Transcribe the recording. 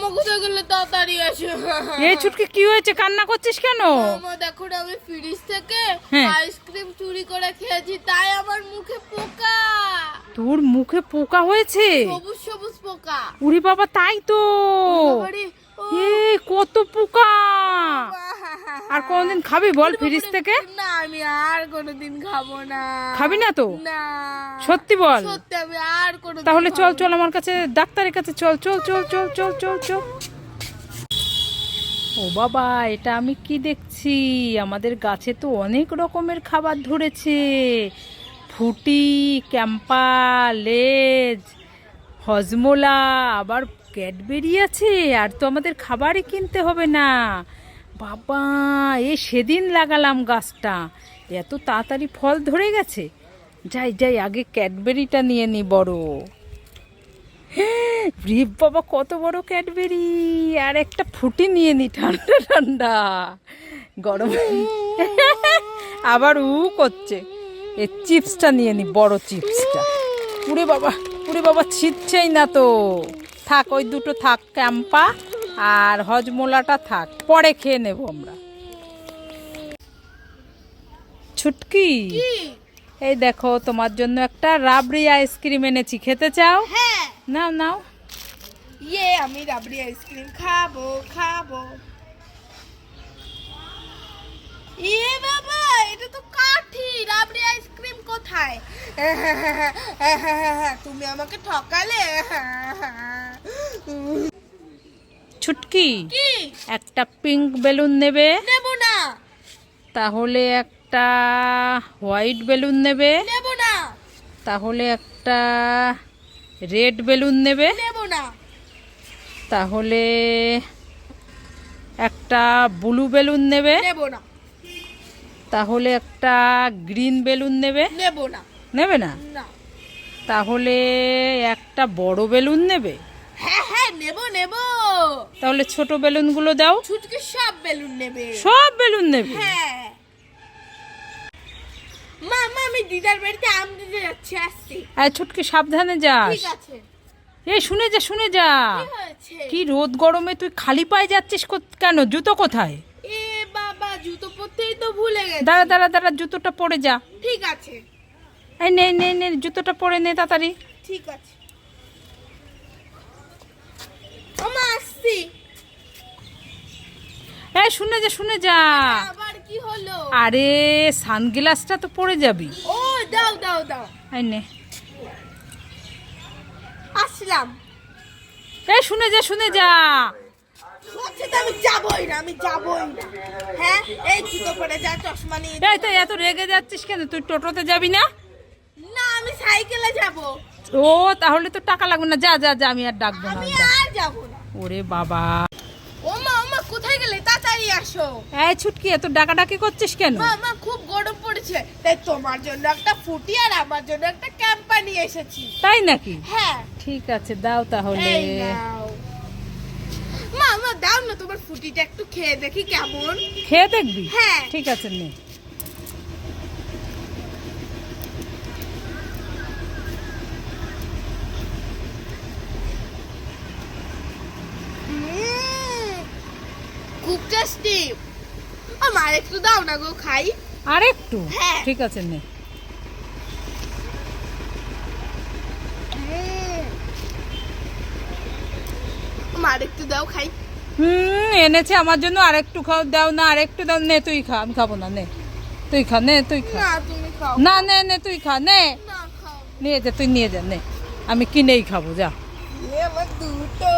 মামা কোথায় গেলে তাড়াতাড়ি আসো। এই ছুটকি কি হয়েছে, কান্না করছিস কেন? মামা দেখো না, আমি ফ্রিজ থেকে হ্যাঁ। আইসক্রিম চুরি করে খেয়েছি, তাই আমার মুখে পোকা। তোর মুখে পোকা হয়েছে? সবুজ সবুজ পোকা। উরি বাবা, তাই তো। বাবারে, ও, এই কত পোকা। আর কোনদিন খাবি বল ফ্রিজ থেকে? না, আমি আর কোনোদিন খাবো না। খাবি না তো? না, সত্যি বল। সত্যি আমি আর কোনোদিন তাহলে চল খাবো চল না। আমার কাছে, ডাক্তারের কাছে চল চল চল চল চল চল চল। ও বাবা, এটা আমি কি দেখছি? আমাদের গাছে তো অনেক রকমের খাবার ধরেছে। ফুটি, ক্যাম্পা, লেজ, হজমোলা, আবার ক্যাডবেরি আছে। আর তো আমাদের খাবারই কিনতে হবে না। বাবা, সেদিন লাগালাম গাছটা, এত তাড়াতাড়ি ফল ধরে গেছে। যাই যাই, আগে ক্যাডবেরিটা নিয়ে নি বড়। রে বাবা, কত বড় ক্যাডবেরি। আর একটা ফুটি নিয়ে নি, ঠান্ডা ঠান্ডা গরম। আবার করছে। এই চিপসটা নিয়ে নি, বড় চিপসটা। উরে বাবা, উরে বাবা, ছিটছেই না তো। থাক, ওই দুটো থাক, ক্যাম্পা আর হজমোলাটা থাক, পরে খেয়ে নেব আমরা। ছুটকি, এই দেখো তোমার জন্য একটা রাবড়ি আইসক্রিম এনেছি, খেতে চাও? হ্যাঁ, নাও নাও। আমি রাবড়ি আইসক্রিম খাবো খাবো। বাবা, এটা তো কাঠি। রাবড়ি আইসক্রিম কোথায়? তুমি আমাকে ঠকালে। ছুটকি, কি? একটা পিঙ্ক বেলুন নেবে? নেব না। তাহলে একটা হোয়াইট বেলুন নেবে? নেব না। তাহলে একটা রেড বেলুন নেবে? নেব না। তাহলে একটা ব্লু বেলুন নেবে? নেব না। তাহলে একটা গ্রিন বেলুন নেবে? নেব না। নেবে না? না। তাহলে একটা বড় বেলুন নেবে? হ্যাঁ হ্যাঁ, নেব নেব। তাহলে ছোট বেলুনগুলো দাও। ছুটকি সব বেলুন নেবে। সব বেলুন নেবে? হ্যাঁ। মামা, আমি দিদার বাড়িতে আম দিতে যাচ্ছি, আসছি। আর ছুটকি, সাবধানে যাস। ঠিক আছে। এই শুনে যা, শুনে যা। কি হয়েছে? কি রোদ গরমে তুই খালি পায়ে যাচ্ছিস কেন? জুতো কোথায়? বাবা, জুতো পরতেই তো ভুলে গেছি। দাঁড়া দাঁড়া দাঁড়া, জুতোটা পরে যা। ঠিক আছে। এই নে নে নে, জুতোটা পরে নে তাড়াতাড়ি। ঠিক আছে। মামা, আসছি। এই শুনে যা, শুনে যা। আবার কি হলো? আরে সানগ্লাসটা তো পরে যাবি। ও, দাও দাও দাও। এই নে। আসলাম। এই শুনে যা, শুনে যা। বলছি তো আমি যাবই না, আমি যাবই না। হ্যাঁ, এই জুতো পরে যা, চশমা নিয়ে এই তো এত রেগে যাচ্ছিস কেন? তুই টোটোতে যাবি না? না, আমি সাইকেলে যাব। ও, তাহলে তো টাকা লাগবে না। যা যা যা, আমি আর ডাকবো না। আমি যা। আর যাব না। ওরে বাবা। ওমা, কোথায় গেলে? তাড়াতাড়ি আসো। এই ছুটকি, এত ডাকাডাকি করছিস কেন? মামা, খুব গরম পড়েছে, তাই তোমার জন্য একটা ফুটি আর আমার জন্য একটা ক্যাম্পা নিয়ে এসেছি। তাই নাকি? হ্যাঁ। ঠিক আছে, দাও তাহলে। এই নাও। মামা, দাও না, তোমার ফুটিটা একটু খেয়ে দেখি কেমন। খেয়ে দেখবি? হ্যাঁ। ঠিক আছে, নে। খুব টেস্টি। আমার একটু দাও না গো, খাই। আর একটু? হ্যাঁ। ঠিক আছে, নে। আমার একটু দাও, খাই। এনেছে আমার জন্য, আর একটু খাও। দাও না, আর একটু দাও। নে, তুই খা, আমি খাবো না। নে, তুই খা, নে, তুই খা। না, তুমি খাও। না, নে নে, তুই খা, নে। না, খাও। নিয়ে যা, তুই নিয়ে যা, নে। আমি কিনেই খাবো, যা। আমার দুটো।